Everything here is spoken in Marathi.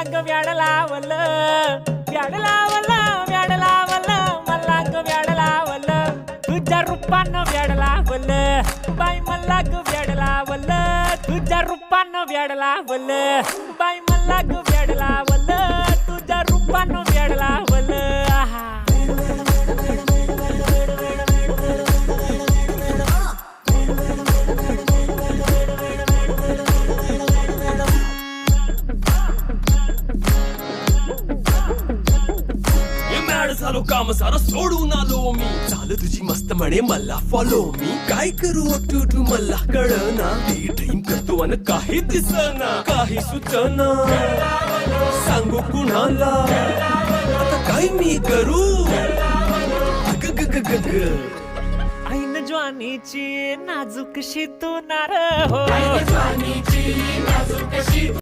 ग व्याड लावलं व्याड लावलं व्याड लावलं मला ग व्याड लावलं तुझ्या रूपानं व्याड लावलं बाई मला ग व्याड लावलं तुझ्या रूपानं व्याड लावलं बाई मला ग व्याड लावलं तुझ्या रूपानं व्याड लावलं आहा झालो काम सारा सोडून आलो मी झालं तुझी मस्त म्हणे मला फॉलो मी काय करू टू मला कळना ती ड्रीम करतो आणि काही दिसना काही सुचना सांगू कुणाला आता काय मी करू अग ग ग ग ग ऐन ज्वानीची नाजूकशी तू नार हो